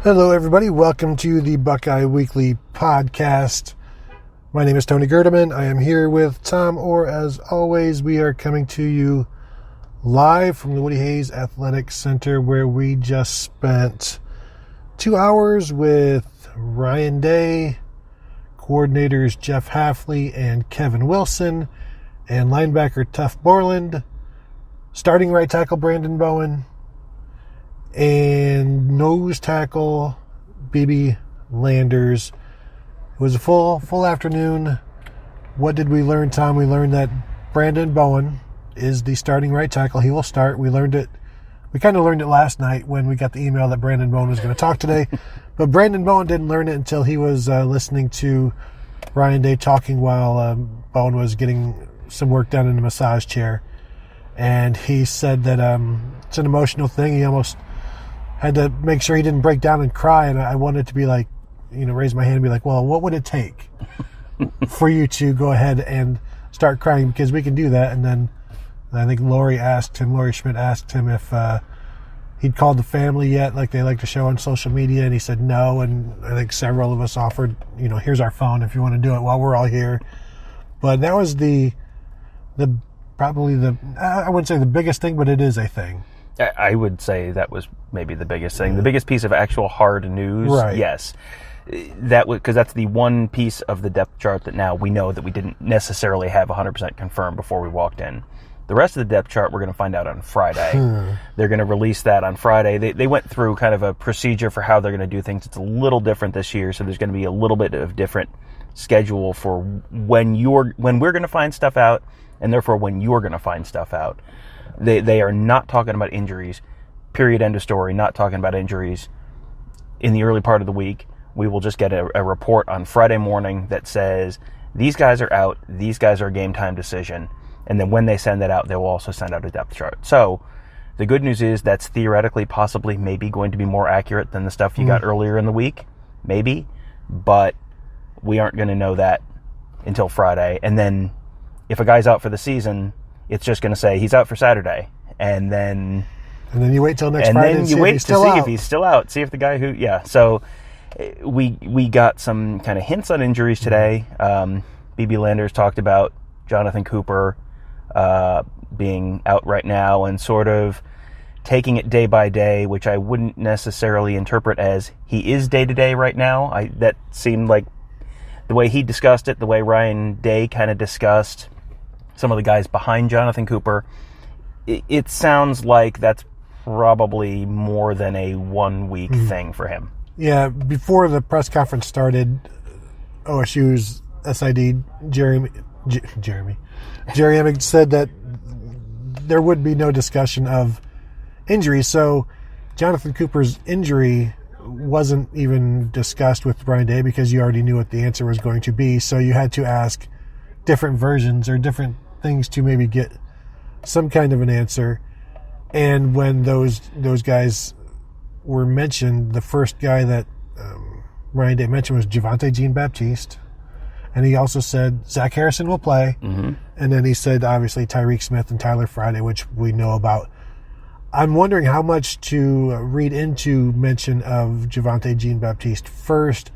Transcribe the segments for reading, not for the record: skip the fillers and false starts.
Hello, everybody. Welcome to the Buckeye Weekly Podcast. My name is Tony Gerdeman. I am here with Tom Orr. As always, we are coming to you live from the Woody Hayes Athletic Center, where we just spent 2 hours with Ryan Day, coordinators Jeff Hafley and Kevin Wilson, and linebacker Tuff Borland, starting right tackle Brandon Bowen, and nose tackle BB Landers. It was a full afternoon. What did we learn, Tom? We learned that Brandon Bowen is the starting right tackle. He will start. We learned it. We kind of learned it last night when we got the email that Brandon Bowen was going to talk today. But Brandon Bowen didn't learn it until he was listening to Ryan Day talking while Bowen was getting some work done in a massage chair. And he said that it's an emotional thing. He almost had to make sure he didn't break down and cry, and I wanted to be like, raise my hand and be like, well, what would it take for you to go ahead and start crying? Because we can do that. And then I think Lori Schmidt asked him if he'd called the family yet, like they like to show on social media, and he said no. And I think several of us offered, here's our phone if you want to do it while we're all here. But that was probably I wouldn't say the biggest thing, but it is a thing. I would say that was maybe the biggest thing. The biggest piece of actual hard news, right. Yes. Because that's the one piece of the depth chart that now we know that we didn't necessarily have 100% confirmed before we walked in. The rest of the depth chart we're going to find out on Friday. They're going to release that on Friday. They went through kind of a procedure for how they're going to do things. It's a little different this year, so there's going to be a little bit of different schedule for when we're going to find stuff out, and therefore when you're going to find stuff out. They are not talking about injuries, period, end of story, not talking about injuries in the early part of the week. We will just get a report on Friday morning that says, these guys are out, these guys are a game time decision, and then when they send that out, they will also send out a depth chart. So the good news is that's theoretically possibly maybe going to be more accurate than the stuff you got earlier in the week, maybe, but we aren't going to know that until Friday. And then if a guy's out for the season, it's just going to say he's out for Saturday, and then you wait till next Friday and then you wait to see if he's still out. See if the guy So we got some kind of hints on injuries today. BB Landers talked about Jonathan Cooper being out right now and sort of taking it day by day, which I wouldn't necessarily interpret as he is day to day right now. That seemed like the way he discussed it, the way Ryan Day kind of discussed some of the guys behind Jonathan Cooper. It sounds like that's probably more than a 1 week thing for him. Yeah, before the press conference started, OSU's SID Jerry Emick said that there would be no discussion of injuries. So Jonathan Cooper's injury wasn't even discussed with Ryan Day because you already knew what the answer was going to be. So you had to ask different versions or different things to maybe get some kind of an answer. And when those guys were mentioned, the first guy that Ryan Day mentioned was Javonte Jean-Baptiste. And he also said Zach Harrison will play. And then he said, obviously, Tyreek Smith and Tyler Friday, which we know about. I'm wondering how much to read into mention of Javonte Jean-Baptiste first.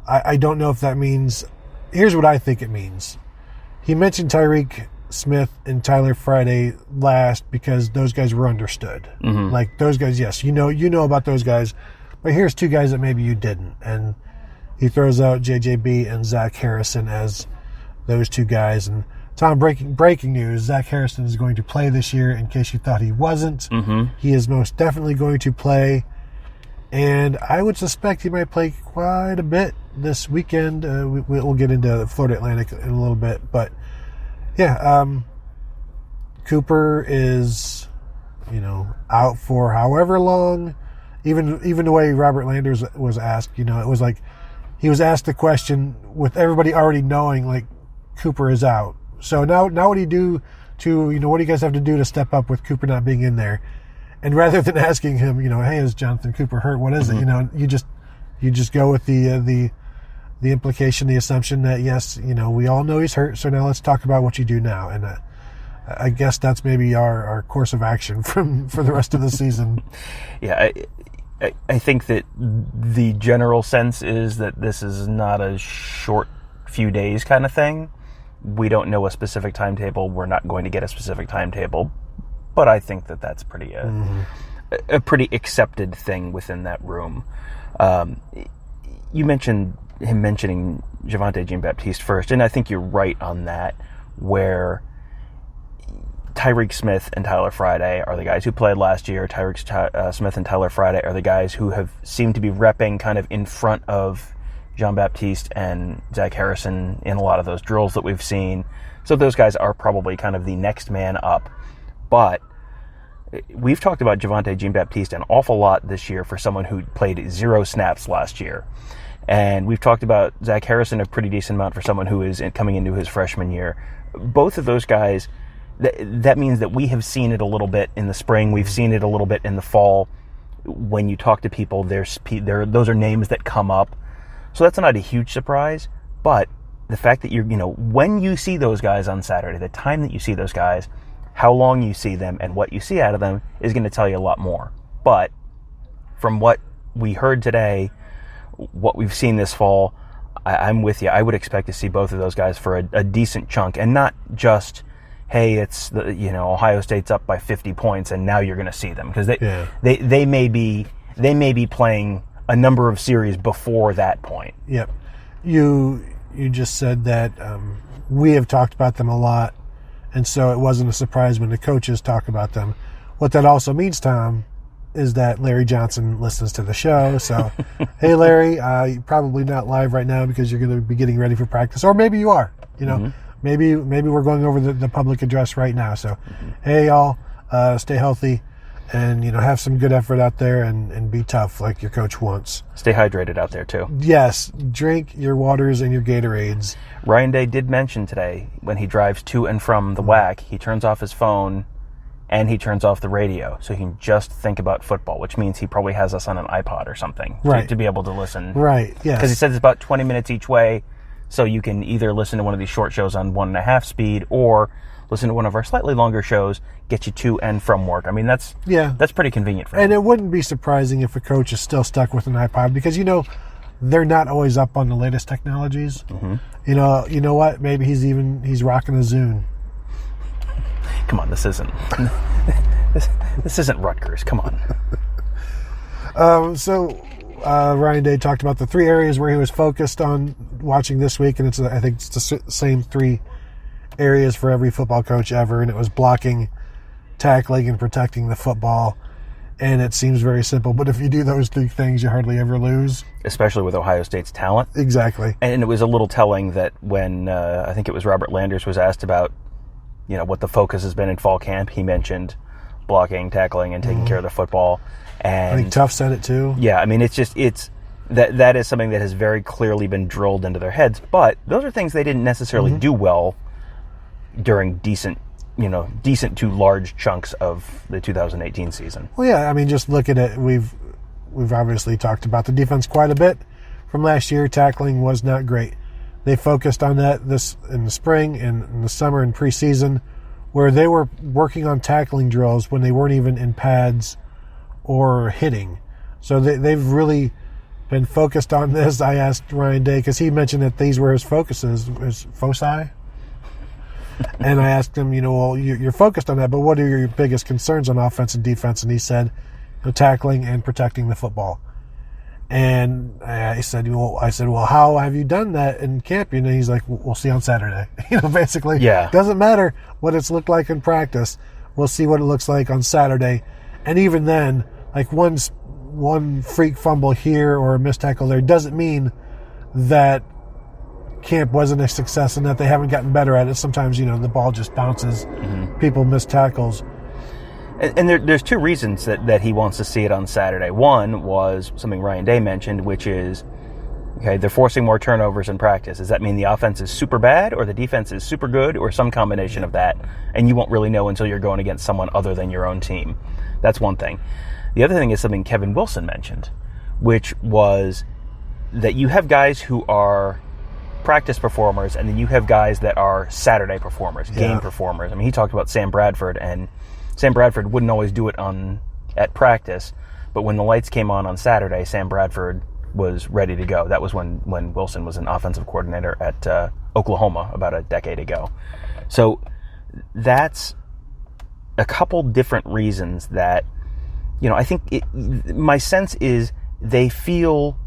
I don't know if that means... Here's what I think it means. He mentioned Tyreek Smith and Tyler Friday last because those guys were understood. Like, those guys, yes, you know about those guys, but here's two guys that maybe you didn't. And he throws out JJB and Zach Harrison as those two guys. And Tom, breaking news, Zach Harrison is going to play this year, in case you thought he wasn't. He is most definitely going to play, and I would suspect he might play quite a bit this weekend. We'll get into Florida Atlantic in a little bit, but yeah, Cooper is, out for however long. Even the way Robert Landers was asked, it was like he was asked the question with everybody already knowing, like, Cooper is out. So now what do you do to, what do you guys have to do to step up with Cooper not being in there? And rather than asking him, hey, is Jonathan Cooper hurt? What is it? You just go with the implication, the assumption that, yes, we all know he's hurt. So now let's talk about what you do now. And I guess that's maybe our course of action for the rest of the season. Yeah. I think that the general sense is that this is not a short few days kind of thing. We don't know a specific timetable. We're not going to get a specific timetable, but I think that that's a pretty accepted thing within that room. You mentioned him mentioning Javonte Jean-Baptiste first, and I think you're right on that, where Tyreek Smith and Tyler Friday are the guys who played last year. Tyreek Smith and Tyler Friday are the guys who have seemed to be repping kind of in front of Jean-Baptiste and Zach Harrison in a lot of those drills that we've seen. So those guys are probably kind of the next man up. But we've talked about Javonte Jean-Baptiste an awful lot this year for someone who played 0 snaps last year. And we've talked about Zach Harrison a pretty decent amount for someone who is coming into his freshman year. Both of those guys, that means that we have seen it a little bit in the spring. We've seen it a little bit in the fall. When you talk to people, those are names that come up. So that's not a huge surprise. But the fact that when you see those guys on Saturday, the time that you see those guys, how long you see them, and what you see out of them is going to tell you a lot more. But from what we heard today, what we've seen this fall, I'm with you. I would expect to see both of those guys for a decent chunk, and not just, hey, it's Ohio State's up by 50 points and now you're going to see them, because they may be playing a number of series before that point. Yep. You just said that we have talked about them a lot, and so it wasn't a surprise when the coaches talk about them. What that also means, Tom, is that Larry Johnson listens to the show. So, hey, Larry, you're probably not live right now because you're going to be getting ready for practice, or maybe you are. Maybe we're going over the public address right now. So, hey, y'all, stay healthy, and have some good effort out there, and be tough like your coach wants. Stay hydrated out there too. Yes, drink your waters and your Gatorades. Ryan Day did mention today, when he drives to and from the WAC, he turns off his phone and he turns off the radio so he can just think about football, which means he probably has us on an iPod or something to be able to listen. Right, yes. Because he says it's about 20 minutes each way, so you can either listen to one of these short shows on 1.5 speed or listen to one of our slightly longer shows, get you to and from work. I mean, that's pretty convenient for him. And it wouldn't be surprising if a coach is still stuck with an iPod, because, they're not always up on the latest technologies. Mm-hmm. You know what? Maybe he's rocking a Zune. Come on, this isn't Rutgers. Come on. So Ryan Day talked about the 3 areas where he was focused on watching this week, and I think it's the same 3 areas for every football coach ever, and it was blocking, tackling, and protecting the football. And it seems very simple, but if you do those 3 things, you hardly ever lose. Especially with Ohio State's talent. Exactly. And it was a little telling that when I think it was Robert Landers was asked about what the focus has been in fall camp, he mentioned blocking, tackling, and taking care of the football. And I think Tuff said it too. Yeah, I mean, it's that is something that has very clearly been drilled into their heads. But those are things they didn't necessarily do well during decent to large chunks of the 2018 season. Well, yeah, I mean, just look at it. We've obviously talked about the defense quite a bit from last year. Tackling was not great. They focused on that this in the spring and in the summer and preseason, where they were working on tackling drills when they weren't even in pads or hitting. So they've really been focused on this. I asked Ryan Day, because he mentioned that these were his focuses, his foci. And I asked him, well, you're focused on that, but what are your biggest concerns on offense and defense? And he said, tackling and protecting the football. And I said, well, how have you done that in camp? And he's like, we'll see on Saturday. Basically, yeah. Doesn't matter what it's looked like in practice. We'll see what it looks like on Saturday. And even then, like one freak fumble here or a missed tackle there doesn't mean that camp wasn't a success and that they haven't gotten better at it. Sometimes, the ball just bounces. Mm-hmm. People miss tackles. And there's 2 reasons that he wants to see it on Saturday. One was something Ryan Day mentioned, which is, okay, they're forcing more turnovers in practice. Does that mean the offense is super bad or the defense is super good or some combination of that? And you won't really know until you're going against someone other than your own team. That's one thing. The other thing is something Kevin Wilson mentioned, which was that you have guys who are practice performers, and then you have guys that are Saturday performers, game performers. I mean, he talked about Sam Bradford, and Sam Bradford wouldn't always do it at practice, But when the lights came on Saturday, Sam Bradford was ready to go. That was when Wilson was an offensive coordinator at Oklahoma about a decade ago. So that's a couple different reasons that, I think my sense is they feel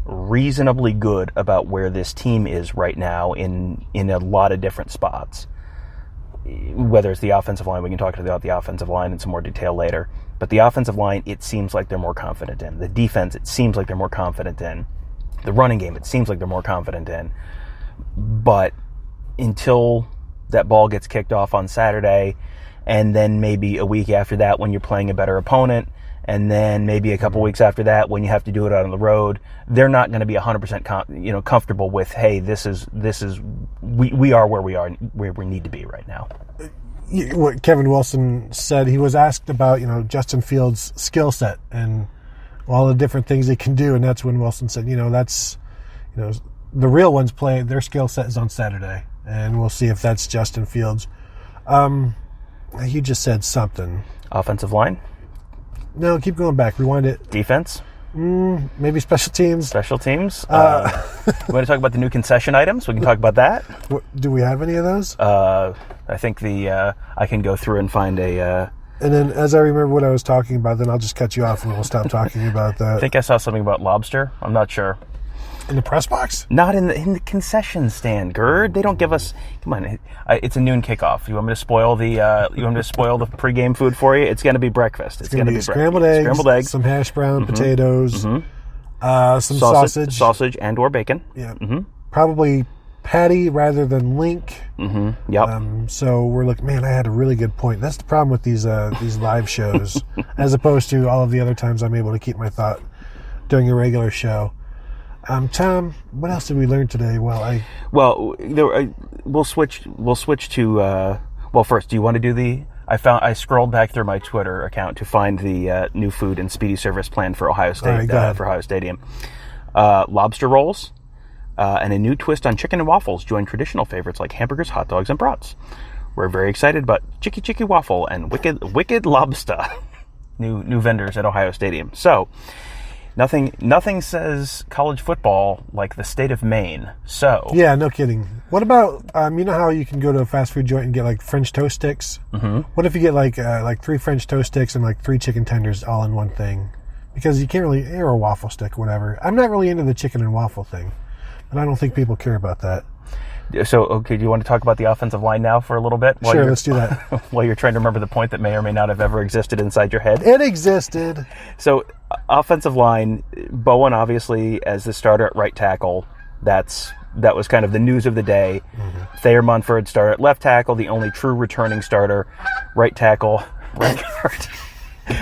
reasonably good about where this team is right now in a lot of different spots. Whether it's the offensive line, we can talk about the offensive line in some more detail later. But the offensive line, it seems like they're more confident in. The defense, it seems like they're more confident in. The running game, it seems like they're more confident in. But until that ball gets kicked off on Saturday, and then maybe a week after that when you're playing a better opponent, and then maybe a couple weeks after that when you have to do it out on the road, they're not going to be 100% comfortable with, hey, we are where we need to be right now. What Kevin Wilson said, he was asked about, Justin Fields' skill set and all the different things he can do, and that's when Wilson said, that's, the real ones play, their skill set is on Saturday, and we'll see if that's Justin Fields. You just said something. Offensive line? No, keep going back. Rewind it. Defense? Maybe special teams. Special teams. We want to talk about the new concession items. We can talk about that. Do we have any of those? I think I can go through and find a... And then as I remember what I was talking about, then I'll just cut you off and we'll stop talking about that. I think I saw something about lobster. I'm not sure. In the press box? Not in the concession stand, Gerd. They don't give us... Come on. It's a noon kickoff. You want me to spoil the pregame food for you? It's going to be breakfast. It's going to be scrambled eggs, some hash brown, potatoes, some sausage and or bacon. Yeah. Mm-hmm. Probably patty rather than link. Mm-hmm. Yep. So we're looking... Man, I had a really good point. That's the problem with these live shows, as opposed to all of the other times I'm able to keep my thought during a regular show. Tom, what else did we learn today? We'll switch to. First, do you want to do the? I scrolled back through my Twitter account to find the new food and speedy service plan for Ohio State for Ohio Stadium. Lobster rolls and a new twist on chicken and waffles join traditional favorites like hamburgers, hot dogs, and brats. We're very excited about Chicky Waffle and Wicked Lobster, new vendors at Ohio Stadium. So. Nothing says college football like the state of Maine. So yeah, no kidding. What about you know how you can go to a fast food joint and get like French toast sticks? Mm-hmm. What if you get like 3 French toast sticks and like 3 chicken tenders all in one thing? Because you can't really, or a waffle stick, whatever. I'm not really into the chicken and waffle thing, but I don't think people care about that. So, okay, do you want to talk about the offensive line now for a little bit? Sure, let's do that. While you're trying to remember the point that may or may not have ever existed inside your head. It existed. So, offensive line, Bowen obviously as the starter at right tackle. That was kind of the news of the day. Mm-hmm. Thayer Munford started at left tackle, the only true returning starter. Right tackle, right guard.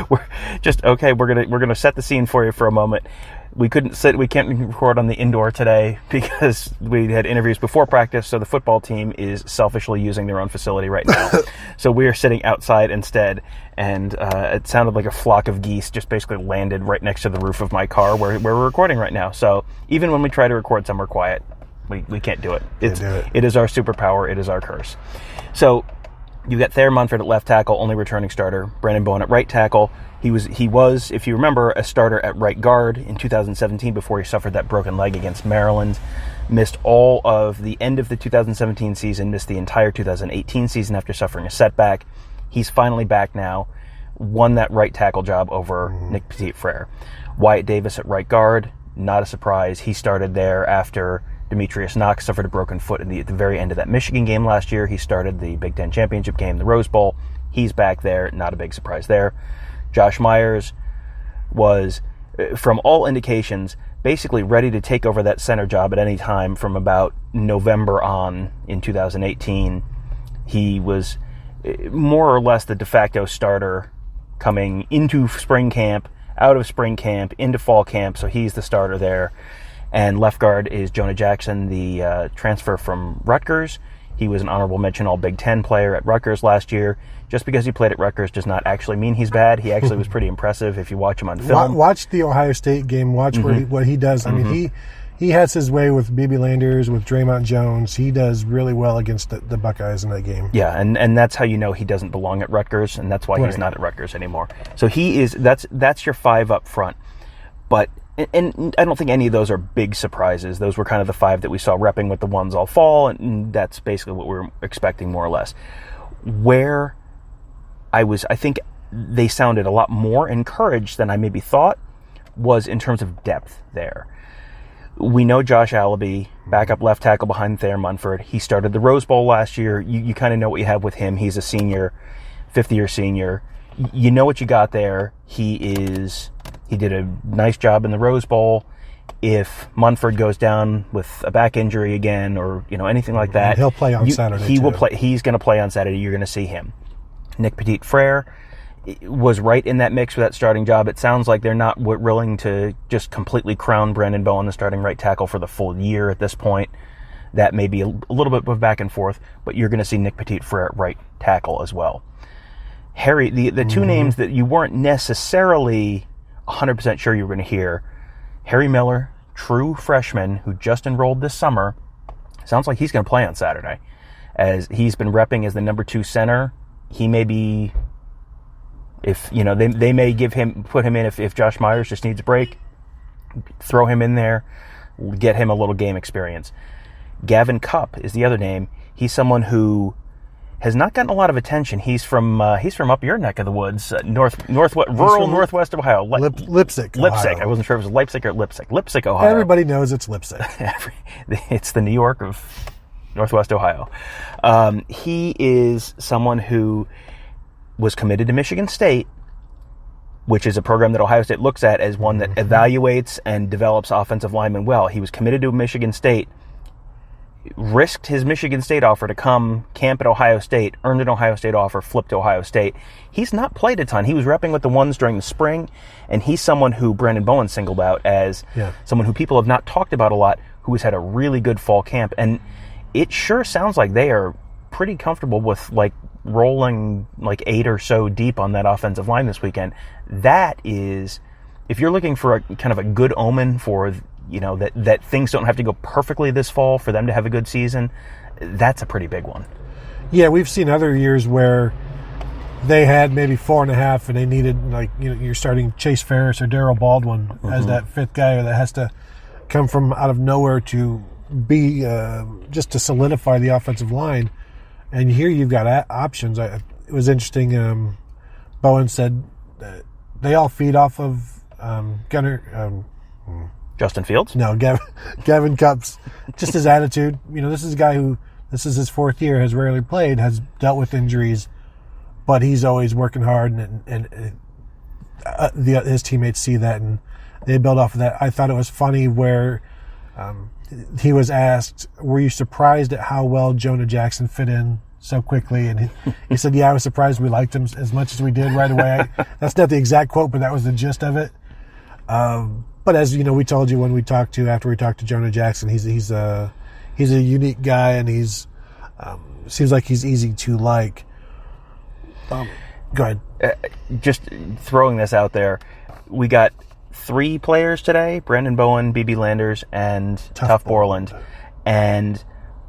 We're gonna set the scene for you for a moment. We can't record on the indoor today because we had interviews before practice, so the football team is selfishly using their own facility right now. So we are sitting outside instead, and it sounded like a flock of geese just basically landed right next to the roof of my car where we're recording right now. So even when we try to record somewhere quiet, we can't do it. It is our superpower. It is our curse. So you've got Thayer Munford at left tackle, only returning starter. Brandon Bowen at right tackle. He was, if you remember, a starter at right guard in 2017 before he suffered that broken leg against Maryland. Missed all of the end of the 2017 season, missed the entire 2018 season after suffering a setback. He's finally back now, won that right tackle job over Nick Petit-Frere. Wyatt Davis at right guard, not a surprise. He started there after Demetrius Knox suffered a broken foot at the very end of that Michigan game last year. He started the Big Ten Championship game, the Rose Bowl. He's back there, not a big surprise there. Josh Myers was, from all indications, basically ready to take over that center job at any time from about November on in 2018. He was more or less the de facto starter coming into spring camp, out of spring camp, into fall camp, so he's the starter there. And left guard is Jonah Jackson, the transfer from Rutgers. He was an honorable mention All Big Ten player at Rutgers last year. Just because he played at Rutgers does not actually mean he's bad. He actually was pretty impressive if you watch him on film. Watch the Ohio State game. Watch what he does. I mean, he has his way with B.B. Landers, with Draymond Jones. He does really well against the Buckeyes in that game. Yeah, and that's how you know he doesn't belong at Rutgers, and that's why he's not at Rutgers anymore. So that's your 5 up front. But and I don't think any of those are big surprises. Those were kind of the 5 that we saw repping with the ones all fall, and that's basically what we're expecting more or less. Where I think they sounded a lot more encouraged than I maybe thought was in terms of depth there. We know Josh Allaby, backup left tackle behind Thayer Munford. He started the Rose Bowl last year. You kind of know what you have with him. He's a senior, 5th-year senior. You know what you got there. He did a nice job in the Rose Bowl. If Munford goes down with a back injury again or anything like that, he'll play on Saturday. He will play. He's going to play on Saturday. You're going to see him. Nick Petit-Frere was right in that mix for that starting job. It sounds like they're not willing to just completely crown Brandon Bowen the starting right tackle for the full year at this point. That may be a little bit of back and forth, but you're going to see Nick Petit-Frere at right tackle as well. Harry, the two names that you weren't necessarily 100% sure you were going to hear, Harry Miller, true freshman who just enrolled this summer, sounds like he's going to play on Saturday. As he's been repping as the number 2 center, he may be... If they may put him in if Josh Myers just needs a break, throw him in there, get him a little game experience. Gavin Cupp is the other name. He's someone who has not gotten a lot of attention. He's from up your neck of the woods, northwest Ohio. Leipzig. Ohio. I wasn't sure if it was Leipzig or Leipzig, Ohio. Everybody knows it's Leipzig. It's the New York of northwest Ohio. He is someone who was committed to Michigan State, which is a program that Ohio State looks at as one that evaluates and develops offensive linemen well. He was committed to Michigan State, risked his Michigan State offer to come camp at Ohio State, earned an Ohio State offer, flipped to Ohio State. He's not played a ton. He was repping with the ones during the spring, and he's someone who Brandon Bowen singled out as someone who people have not talked about a lot, who has had a really good fall camp. And it sure sounds like they are pretty comfortable with rolling 8 or so deep on that offensive line this weekend. That is, if you're looking for a kind of a good omen for that things don't have to go perfectly this fall for them to have a good season, that's a pretty big one. Yeah, we've seen other years where they had maybe 4.5 and they needed you're starting Chase Ferris or Darryl Baldwin as that 5th guy that has to come from out of nowhere to be just to solidify the offensive line. And here you've got options. It was interesting. Bowen said they all feed off of Justin Fields? No, Gavin Cupp's, just his attitude. This is a guy who, this is his 4th year, has rarely played, has dealt with injuries, but he's always working hard, and his teammates see that, and they build off of that. I thought it was funny where he was asked, were you surprised at how well Jonah Jackson fit in so quickly? And he said, yeah, I was surprised we liked him as much as we did right away. That's not the exact quote, but that was the gist of it. But as we told you after we talked to Jonah Jackson, he's a unique guy, and he's seems like he's easy to like. Go ahead. Just throwing this out there, we got 3 players today: Brandon Bowen, B.B. Landers, and Tuff Borland. And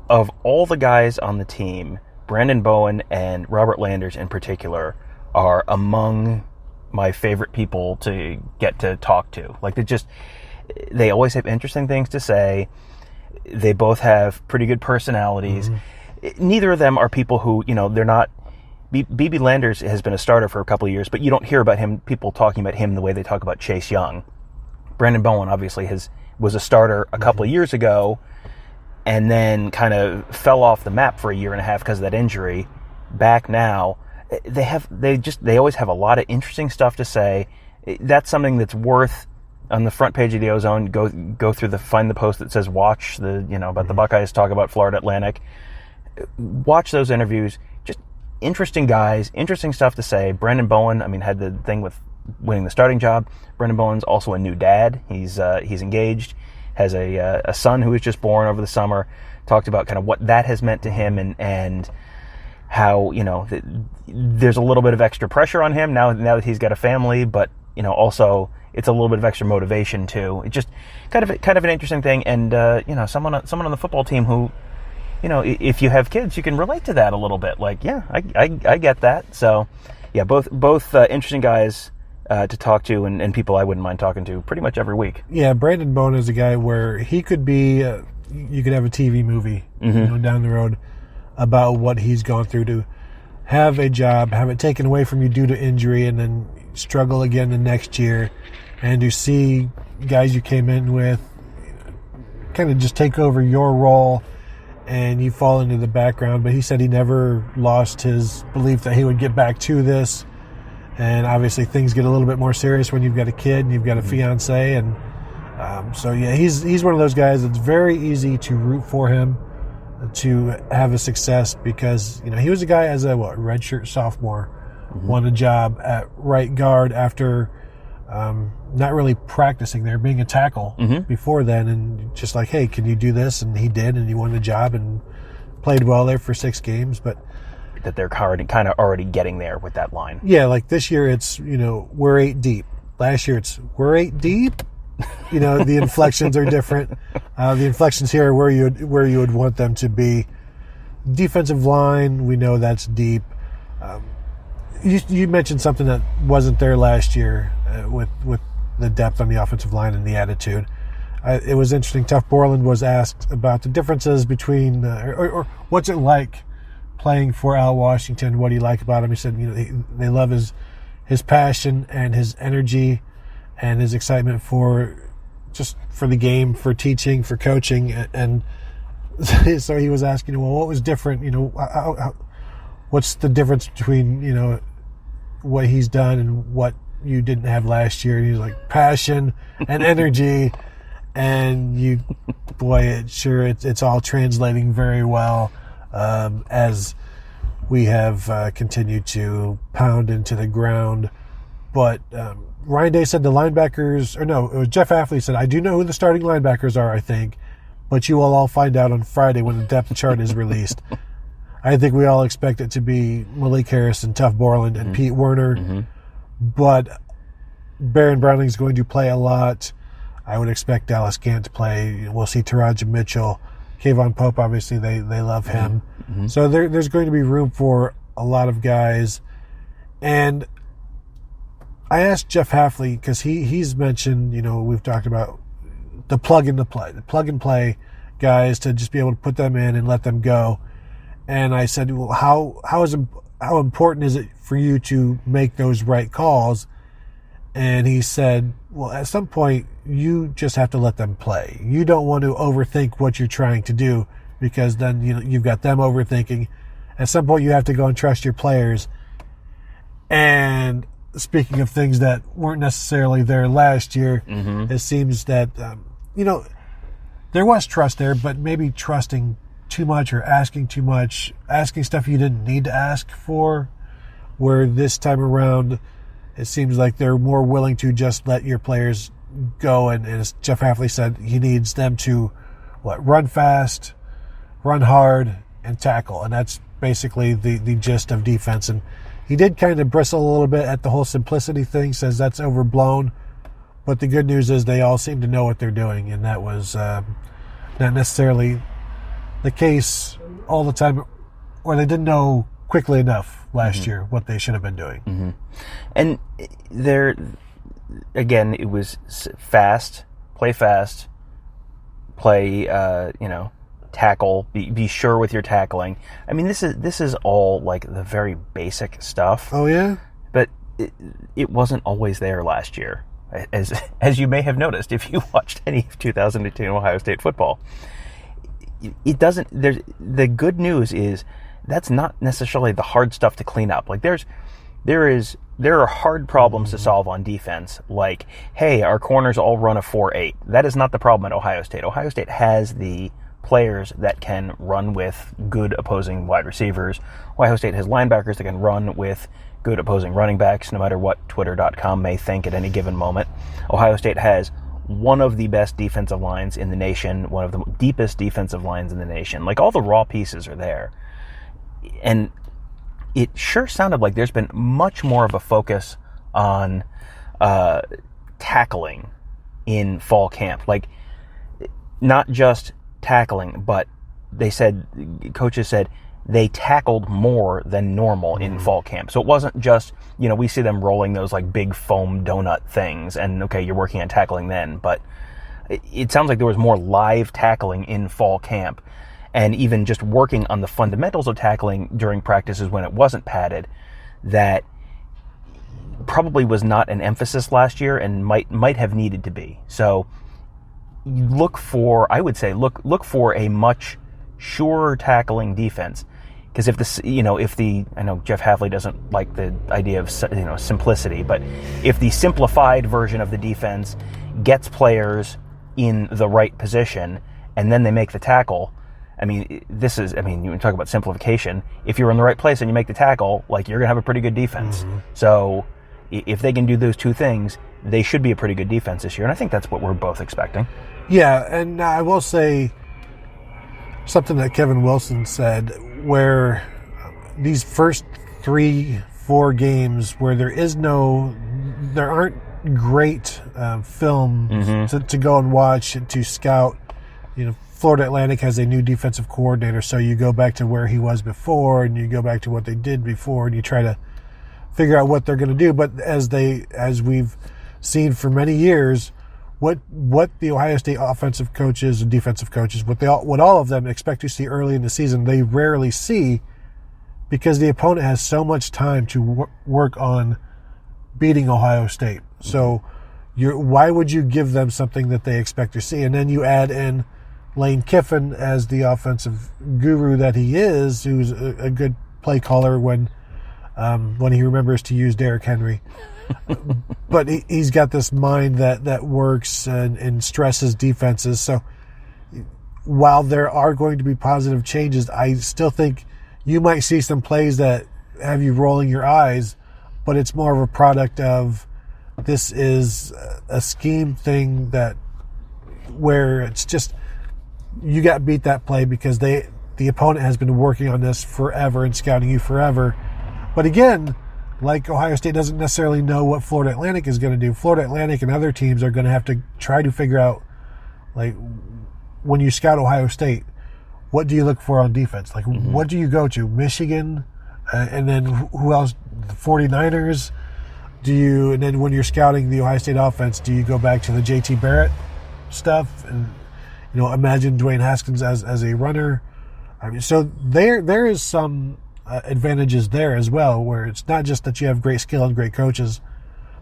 of all the guys on the team, Brandon Bowen and Robert Landers in particular are among my favorite people to get to talk to. They always have interesting things to say. They both have pretty good personalities. Neither of them are people who, they're not... B.B. Landers has been a starter for a couple of years, but you don't hear about people talking about him the way they talk about Chase Young. Brandon Bowen obviously was a starter a couple of years ago, and then kind of fell off the map for a year and a half because of that injury. Back now, they always have a lot of interesting stuff to say. That's something that's worth, on the front page of the Ozone, go through find the post that says watch about the Buckeyes talk about Florida Atlantic. Watch those interviews. Just interesting guys, interesting stuff to say. Brandon Bowen, had the thing with winning the starting job. Brandon Bowen's also a new dad. He's engaged, has a son who was just born over the summer. Talked about kind of what that has meant to him and how there's a little bit of extra pressure on him now that he's got a family, but also it's a little bit of extra motivation too. It's just kind of an interesting thing. And, someone on the football team who, if you have kids, you can relate to that a little bit. Like, yeah, I get that. So yeah, both interesting guys to talk to and people I wouldn't mind talking to pretty much every week. Yeah, Brandon Bone is a guy where he could be, you could have a TV movie down the road about what he's gone through to have a job, have it taken away from you due to injury, and then struggle again the next year, and to see guys you came in with kind of just take over your role and you fall into the background. But he said he never lost his belief that he would get back to this. And obviously things get a little bit more serious when you've got a kid and you've got a fiance. And so, yeah, he's one of those guys that's very easy to root for him to have a success, because, he was a guy as a redshirt sophomore, won a job at right guard after not really practicing there, being a tackle before then, and just like, hey, can you do this? And he did, and he won the job and played well there for 6 games. But that they're kind of already getting there with that line. Yeah, like this year it's, we're 8 deep. Last year it's, we're 8 deep. The inflections are different. The inflections here are where you would want them to be. Defensive line, we know that's deep. You mentioned something that wasn't there last year with the depth on the offensive line and the attitude. It was interesting. Tuff Borland was asked about the differences between, or what's it like playing for Al Washington. What do you like about him? He said, they love his passion and his energy and his excitement for the game, for teaching, for coaching. And so he was asking, well, what was different? What's the difference between, what he's done and what you didn't have last year? And he's like, passion and energy. And it's all translating very well as we have continued to pound into the ground. But Ryan Day said the linebackers, it was Jeff Affley said, I do know who the starting linebackers are, I think, but you will all find out on Friday when the depth chart is released. I think we all expect it to be Malik Harris and Tuff Borland and Pete Werner, but Baron Browning's going to play a lot. I would expect Dallas Gant to play. We'll see Taraja Mitchell. Kayvon Pope, obviously, they love him. So there's going to be room for a lot of guys. And I asked Jeff Hafley, because he's mentioned, we've talked about the plug and play guys, to just be able to put them in and let them go. And I said, well, how important is it for you to make those right calls? And he said, well, at some point, you just have to let them play. You don't want to overthink what you're trying to do, because then you've got them overthinking. At some point, you have to go and trust your players. And speaking of things that weren't necessarily there last year, it seems that, there was trust there, but maybe trusting too much or asking too much, asking stuff you didn't need to ask for, where this time around it seems like they're more willing to just let your players go. And as Jeff Hafley said, he needs them to run fast, run hard, and tackle. And that's basically the gist of defense. And he did kind of bristle a little bit at the whole simplicity thing, says that's overblown. But the good news is they all seem to know what they're doing, and that was not necessarily the case all the time, or they didn't know quickly enough last year what they should have been doing. And there, again, it was fast, play, tackle, be sure with your tackling. I mean, this is all like the very basic stuff. Oh, yeah? But it wasn't always there last year, as you may have noticed if you watched any of 2018 Ohio State football. It doesn't. The good news is that's not necessarily the hard stuff to clean up. Like there are hard problems to solve on defense. Like, hey, our corners all run a 4.8. That is not the problem at Ohio State. Ohio State has the players that can run with good opposing wide receivers. Ohio State has linebackers that can run with good opposing running backs, no matter what Twitter.com may think at any given moment. Ohio State has one of the best defensive lines in the nation, one of the deepest defensive lines in the nation. Like, all the raw pieces are there. And it sure sounded like there's been much more of a focus on tackling in fall camp. Like, not just tackling, but coaches said they tackled more than normal in fall camp. So it wasn't just, we see them rolling those like big foam donut things and okay, you're working on tackling then, but it sounds like there was more live tackling in fall camp and even just working on the fundamentals of tackling during practices when it wasn't padded that probably was not an emphasis last year and might have needed to be. So look for a much surer tackling defense. Because I know Jeff Hafley doesn't like the idea of, simplicity, but if the simplified version of the defense gets players in the right position and then they make the tackle, you talk about simplification. If you're in the right place and you make the tackle, like, you're going to have a pretty good defense. Mm-hmm. So if they can do those two things, they should be a pretty good defense this year. And I think that's what we're both expecting. Yeah, and I will say something that Kevin Wilson said, where these first 3-4 games where there aren't great film to go and watch and to scout. Florida Atlantic has a new defensive coordinator, so you go back to where he was before and you go back to what they did before and you try to figure out what they're going to do. But as we've seen for many years, what the Ohio State offensive coaches and defensive coaches, what all of them expect to see early in the season, they rarely see, because the opponent has so much time to work on beating Ohio State. So why would you give them something that they expect to see? And then you add in Lane Kiffin as the offensive guru that he is, who's a good play caller when he remembers to use Derrick Henry. But he's got this mind that works and stresses defenses. So while there are going to be positive changes, I still think you might see some plays that have you rolling your eyes, but it's more of a product of this is a scheme thing where it's just you got beat that play because the opponent has been working on this forever and scouting you forever. But again, like Ohio State doesn't necessarily know what Florida Atlantic is going to do. Florida Atlantic and other teams are going to have to try to figure out, like, when you scout Ohio State, what do you look for on defense? Like, what do you go to? Michigan? And then who else? The 49ers? And then when you're scouting the Ohio State offense, do you go back to the JT Barrett stuff? And, imagine Dwayne Haskins as a runner. So there is some advantages there as well, where it's not just that you have great skill and great coaches,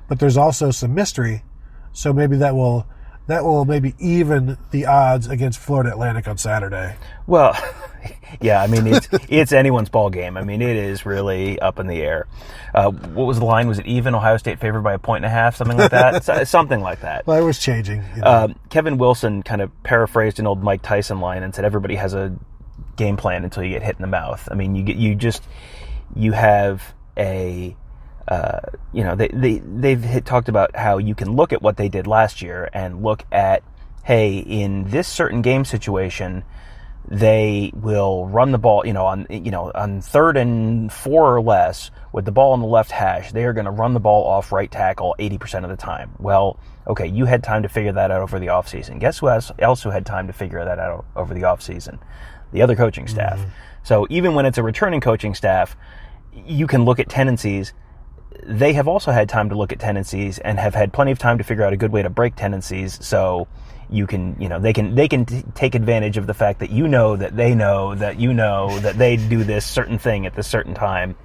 but there's also some mystery. So maybe that will maybe even the odds against Florida Atlantic on Saturday. Well, yeah, it's anyone's ball game. It is really up in the air. What was the line? Was it even? Ohio State favored by 1.5, something like that? Something like that. Well, it was changing. Kevin Wilson kind of paraphrased an old Mike Tyson line and said everybody has a game plan until you get hit in the mouth. You have a they've talked about how you can look at what they did last year and look at, hey, in this certain game situation, they will run the ball, on 3rd and 4 or less with the ball on the left hash. They are going to run the ball off right tackle 80% of the time. Well, okay, you had time to figure that out over the offseason. Guess who else had time to figure that out over the offseason? The other coaching staff. Mm-hmm. So even when it's a returning coaching staff, you can look at tendencies. They have also had time to look at tendencies and have had plenty of time to figure out a good way to break tendencies. So you can, they can take advantage of the fact that that they know that they do this certain thing at this certain time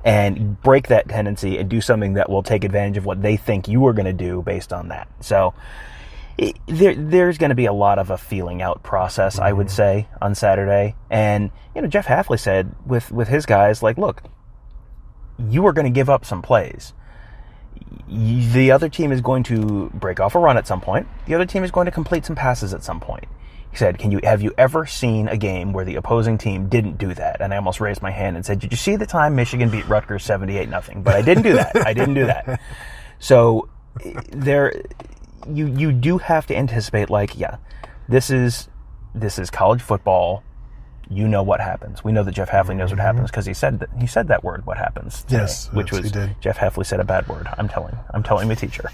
and break that tendency and do something that will take advantage of what they think you are going to do based on that. So there's going to be a lot of a feeling out process, I would say, on Saturday. And, Jeff Hafley said with his guys, like, look, you are going to give up some plays. The other team is going to break off a run at some point. The other team is going to complete some passes at some point. He said, have you ever seen a game where the opposing team didn't do that? And I almost raised my hand and said, did you see the time Michigan beat Rutgers 78-0? But I didn't do that. So you do have to anticipate, like, yeah, this is college football. you know what happens. We know that Jeff Hafley knows what happens because he said that word, what happens today, yes, which was he did. Jeff Hafley said a bad word. I'm telling the teacher.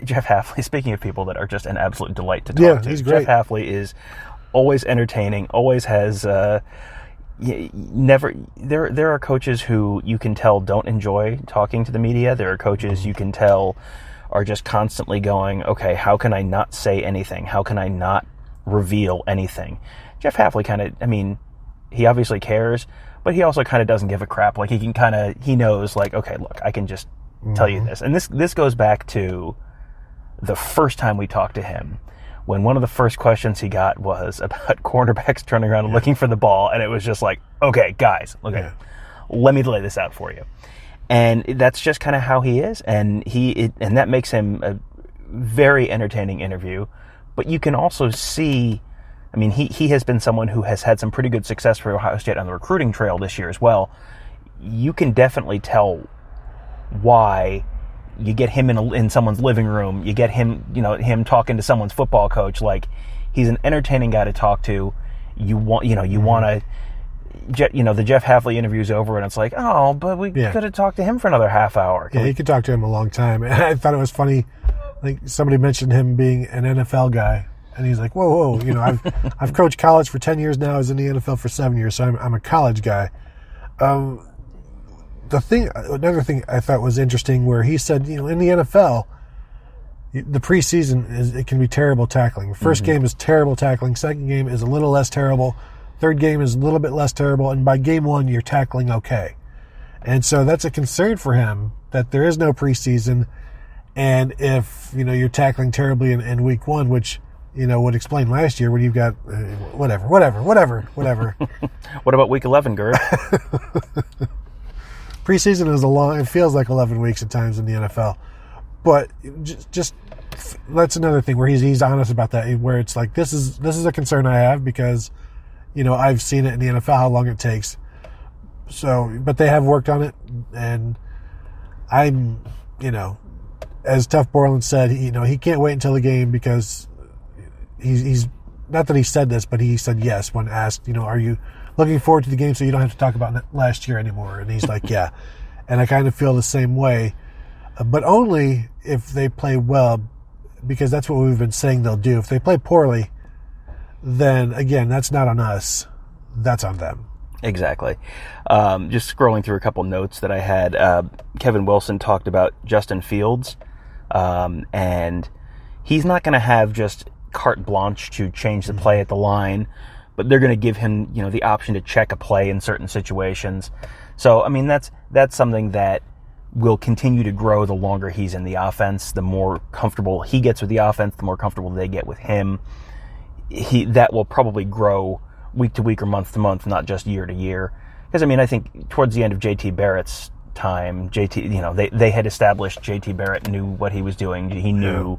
Jeff Hafley, speaking of people that are just an absolute delight to talk to. He's great. Jeff Hafley is always entertaining, always has never there are coaches who you can tell don't enjoy talking to the media. There are coaches you can tell are just constantly going, okay, how can I not say anything? How can I not reveal anything? Jeff Hafley kind of, I mean, he obviously cares, but he also kind of doesn't give a crap. Like he knows, like, okay, look, I can just tell you this. And this goes back to the first time we talked to him, when one of the first questions he got was about cornerbacks turning around and looking for the ball. And it was just like, okay, guys, let me lay this out for you. And that's just kind of how he is. And and that makes him a very entertaining interview. But you can also see, I mean, he has been someone who has had some pretty good success for Ohio State on the recruiting trail this year as well. You can definitely tell why you get him in someone's living room. You get him, him talking to someone's football coach. Like, he's an entertaining guy to talk to. You want to, the Jeff Hafley interview's over and it's like, oh, but we could have talked to him for another half hour. You could talk to him a long time. And I thought it was funny. Like, somebody mentioned him being an NFL guy. And he's like, whoa, I've coached college for 10 years now. I was in the NFL for 7 years, so I'm a college guy. Another thing I thought was interesting, where he said, in the NFL, the preseason it can be terrible tackling. First game is terrible tackling. Second game is a little less terrible. Third game is a little bit less terrible. And by game one, you're tackling okay. And so that's a concern for him, that there is no preseason. And if, you're tackling terribly in week one, which, would explain last year when you've got whatever. What about week 11, Gerd? Preseason is it feels like 11 weeks at times in the NFL. But just that's another thing where he's honest about that, where it's like, this is a concern I have because, I've seen it in the NFL, how long it takes. So, but they have worked on it, and I'm, as Tough Borland said, he can't wait until the game because he's not that he said this, but he said yes when asked, are you looking forward to the game so you don't have to talk about last year anymore? And he's like, yeah. And I kind of feel the same way, but only if they play well, because that's what we've been saying they'll do. If they play poorly, then again, that's not on us. That's on them. Exactly. Just scrolling through a couple notes that I had. Kevin Wilson talked about Justin Fields, and he's not going to have just carte blanche to change the play at the line, but they're going to give him, the option to check a play in certain situations. So, I mean, that's something that will continue to grow the longer he's in the offense. The more comfortable he gets with the offense, the more comfortable they get with him. That will probably grow week to week or month to month, not just year to year. Because, I mean, I think towards the end of JT Barrett's time, they had established JT Barrett knew what he was doing. He knew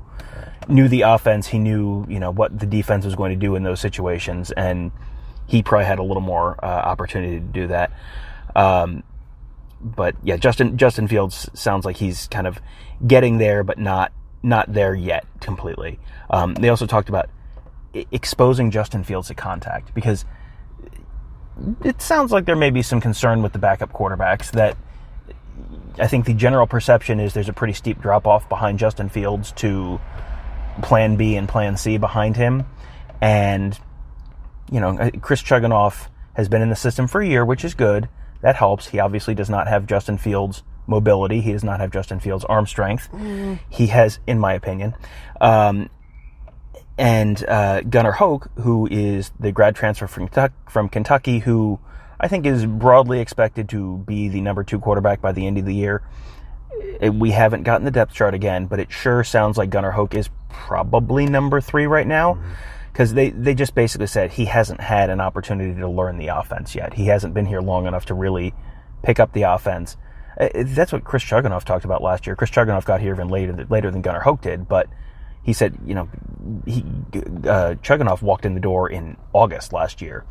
the offense. He knew, what the defense was going to do in those situations, and he probably had a little more opportunity to do that. But yeah, Justin Fields sounds like he's kind of getting there, but not there yet completely. They also talked about exposing Justin Fields to contact, because it sounds like there may be some concern with the backup quarterbacks. That I think the general perception is there's a pretty steep drop off behind Justin Fields to plan B and plan C behind him. And, Chris Chuganoff has been in the system for a year, which is good. That helps. He obviously does not have Justin Fields' mobility. He does not have Justin Fields' arm strength. He has, in my opinion. And Gunnar Hoke, who is the grad transfer from Kentucky, who I think is broadly expected to be the number 2 quarterback by the end of the year. We haven't gotten the depth chart again, but it sure sounds like Gunnar Hoke is probably number 3 right now, because they just basically said he hasn't had an opportunity to learn the offense yet. He hasn't been here long enough to really pick up the offense. That's what Chris Chuganoff talked about last year. Chris Chuganoff got here even later than Gunnar Hoke did, but he said, Chuganoff walked in the door in August last year,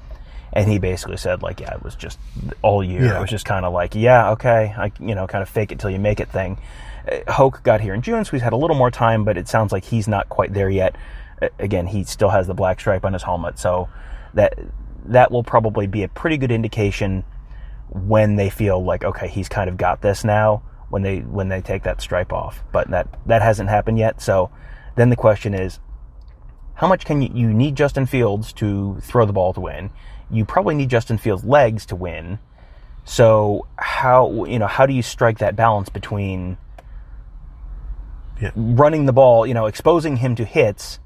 and he basically said, like, yeah, it was just all year. Yeah. It was just kind of like, yeah, okay, kind of fake it till you make it thing. Hoke got here in June, so he's had a little more time, but it sounds like he's not quite there yet. Again, he still has the black stripe on his helmet, so that will probably be a pretty good indication when they feel like, okay, he's kind of got this now, when they take that stripe off. But that hasn't happened yet. So then the question is, how much can you need Justin Fields to throw the ball to win? You probably need Justin Fields' legs to win. So how do you strike that balance between running the ball, exposing him to hits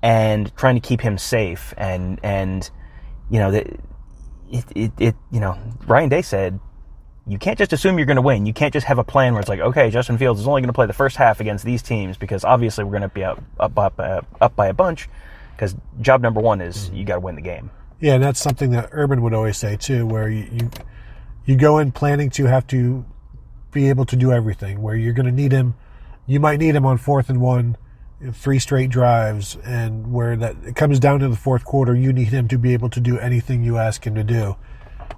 and trying to keep him safe? And Ryan Day said, you can't just assume you're going to win. You can't just have a plan where it's like, okay, Justin Fields is only going to play the first half against these teams because obviously we're going to be up by a bunch, because job number one is you got to win the game. Yeah, and that's something that Urban would always say too, where you go in planning to have to be able to do everything, where you're going to need him. You might need him on 4th and 1, 3 straight drives, and where that it comes down to the fourth quarter, you need him to be able to do anything you ask him to do.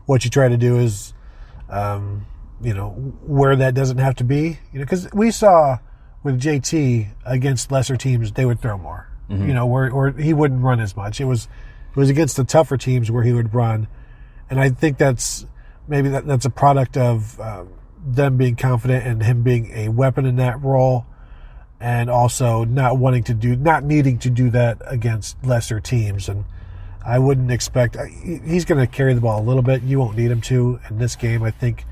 What you try to do is, where that doesn't have to be, because we saw with JT against lesser teams, they would throw more, where he wouldn't run as much. It was against the tougher teams where he would run. And I think that's a product of them being confident and him being a weapon in that role, and also not needing to do that against lesser teams. And I wouldn't expect he's going to carry the ball a little bit. You won't need him to in this game. I think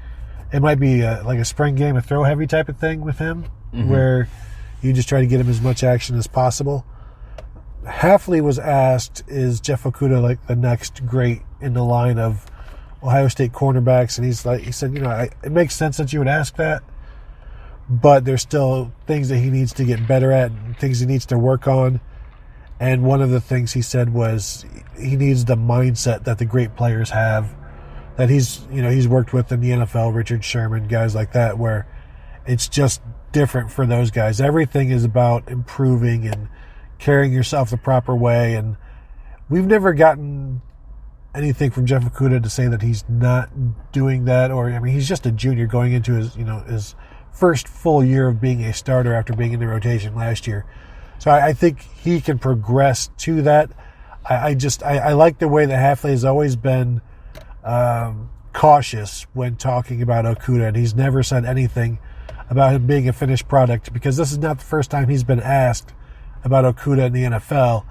it might be like a spring game, a throw heavy type of thing with him, where you just try to get him as much action as possible. Hafley was asked, is Jeff Okudah like the next great in the line of Ohio State cornerbacks? And he said, it makes sense that you would ask that, but there's still things that he needs to get better at and things he needs to work on. And one of the things he said was he needs the mindset that the great players have, that he's worked with in the NFL, Richard Sherman, guys like that, where it's just different for those guys. Everything is about improving and carrying yourself the proper way. And we've never gotten anything from Jeff Okudah to say that he's not doing that, he's just a junior going into his first full year of being a starter after being in the rotation last year. So I think he can progress to that. I like the way that Hafley has always been cautious when talking about Okudah, and he's never said anything about him being a finished product, because this is not the first time he's been asked about Okudah in the NFL,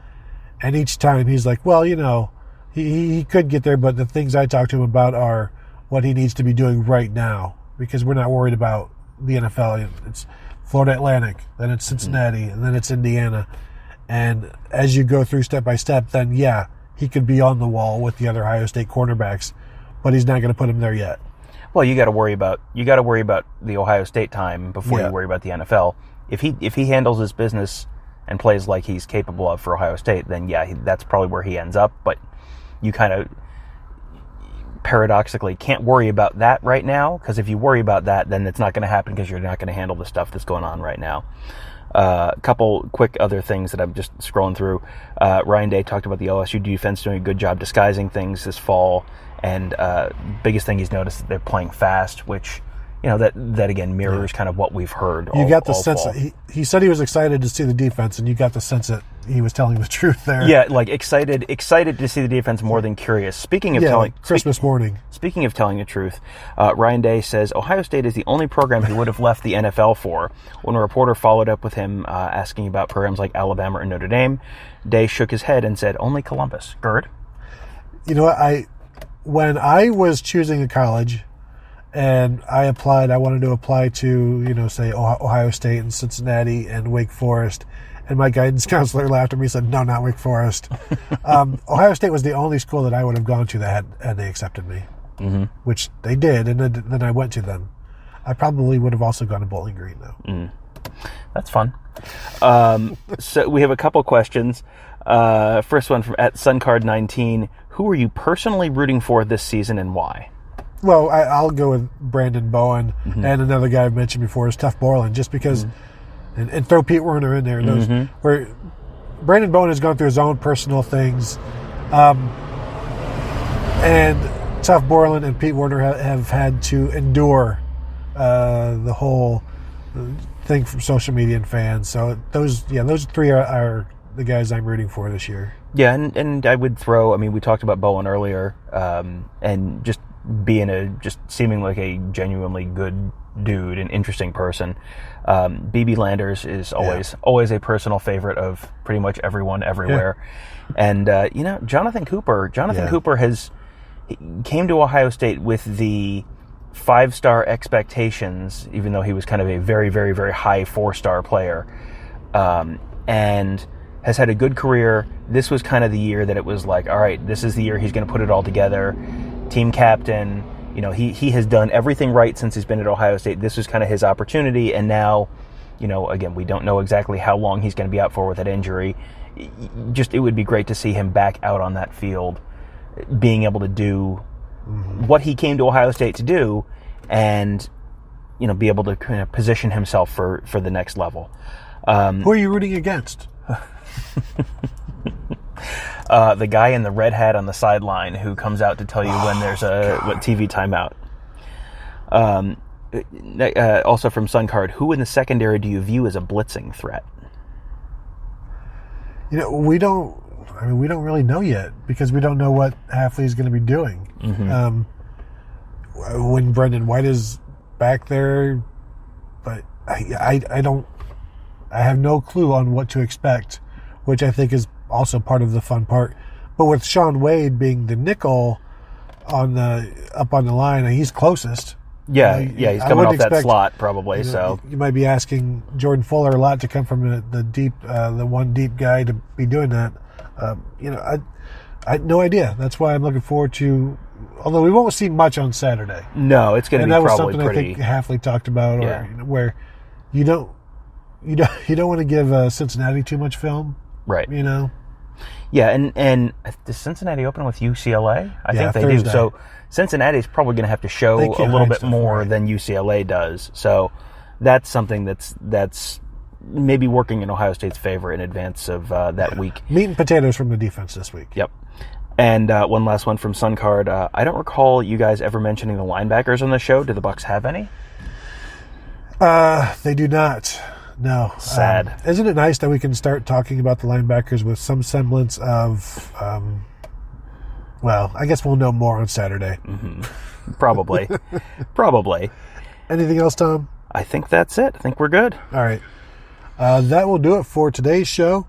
and each time he's like, well, he could get there, but the things I talk to him about are what he needs to be doing right now, because we're not worried about the NFL. It's Florida Atlantic, then it's Cincinnati, and then it's Indiana. And as you go through step by step, then he could be on the wall with the other Ohio State cornerbacks, but he's not going to put him there yet. Well, you got to worry about the Ohio State time before you worry about the NFL. If he handles his business and plays like he's capable of for Ohio State, then that's probably where he ends up. But you kind of paradoxically can't worry about that right now, because if you worry about that, then it's not going to happen, because you're not going to handle the stuff that's going on right now. A couple quick other things that I'm just scrolling through. Ryan Day talked about the LSU defense doing a good job disguising things this fall, and biggest thing he's noticed is they're playing fast, which that again mirrors kind of what we've heard. You got the sense that he said he was excited to see the defense, and you got the sense that he was telling the truth there. Yeah, like excited to see the defense more than curious. Speaking of Christmas morning. Speaking of telling the truth, Ryan Day says Ohio State is the only program he would have left the NFL for. When a reporter followed up with him asking about programs like Alabama or Notre Dame, Day shook his head and said, "Only Columbus." Gerd? You know what? When I was choosing a college and I wanted to apply to, say Ohio State and Cincinnati and Wake Forest, and my guidance counselor laughed at me and said, "No, not Wake Forest." Ohio State was the only school that I would have gone to that had they accepted me, which they did, and then I went to them. I probably would have also gone to Bowling Green, though. That's fun. So we have a couple questions. First one from @Suncard19. Who are you personally rooting for this season, and why? Well, I'll go with Brandon Bowen, and another guy I've mentioned before is Tuff Borland, just because, and throw Pete Werner in there. Those where Brandon Bowen has gone through his own personal things, and Tuff Borland and Pete Werner have had to endure the whole thing from social media and fans. So those three are the guys I'm rooting for this year. Yeah, and I would throw. I mean, we talked about Bowen earlier, and just being just seeming like a genuinely good dude, an interesting person. BB Landers is always a personal favorite of pretty much everyone everywhere. Yeah. And Jonathan Cooper he came to Ohio State with the 5-star expectations, even though he was kind of a very, very, very high 4-star player, and has had a good career. This was kind of the year that it was like, all right, this is the year he's going to put it all together. Team captain, he has done everything right since he's been at Ohio State. This was kind of his opportunity, and now, again, we don't know exactly how long he's going to be out for with that injury. It would be great to see him back out on that field, being able to do what he came to Ohio State to do, and be able to kind of position himself for the next level. Who are you rooting against? The guy in the red hat on the sideline who comes out to tell you when there's a TV timeout. Also from Suncard, who in the secondary do you view as a blitzing threat? We don't really know yet because we don't know what Hafley's going to be doing. When Brendan White is back there, but I have no clue on what to expect, which I think is also part of the fun part. But with Sean Wade being the nickel up on the line, he's closest. Yeah, he's coming off that slot probably. So you might be asking Jordan Fuller a lot to come from the deep, the one deep guy to be doing that. I had no idea. That's why I'm looking forward to. Although we won't see much on Saturday. No, it's going to be probably pretty. And that was something I think Hafley talked about, where you don't want to give Cincinnati too much film, right? Yeah, and does Cincinnati open with UCLA? I think they Thursday. Do. So Cincinnati's probably going to have to show a little bit more than UCLA does. So that's something that's maybe working in Ohio State's favor in advance of that week. Meat and potatoes from the defense this week. Yep. And one last one from Suncard. I don't recall you guys ever mentioning the linebackers on the show. Do the Bucs have any? They do not. No. Sad. Isn't it nice that we can start talking about the linebackers with some semblance of, I guess we'll know more on Saturday. Mm-hmm. Probably. Probably. Anything else, Tom? I think that's it. I think we're good. All right. That will do it for today's show.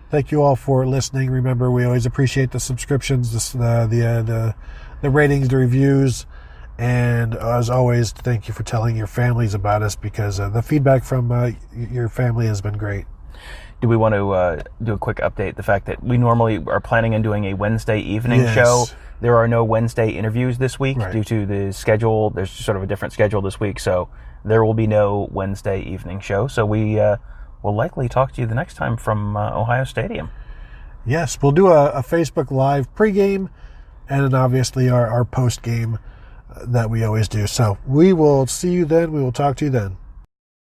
Thank you all for listening. Remember, we always appreciate the subscriptions, the ratings, the reviews. And as always, thank you for telling your families about us because the feedback from your family has been great. Do we want to do a quick update? The fact that we normally are planning on doing a Wednesday evening show. There are no Wednesday interviews this week due to the schedule. There's sort of a different schedule this week, so there will be no Wednesday evening show. So we will likely talk to you the next time from Ohio Stadium. Yes, we'll do a Facebook Live pregame and then obviously our post-game that we always do. So we will see you then. We will talk to you then.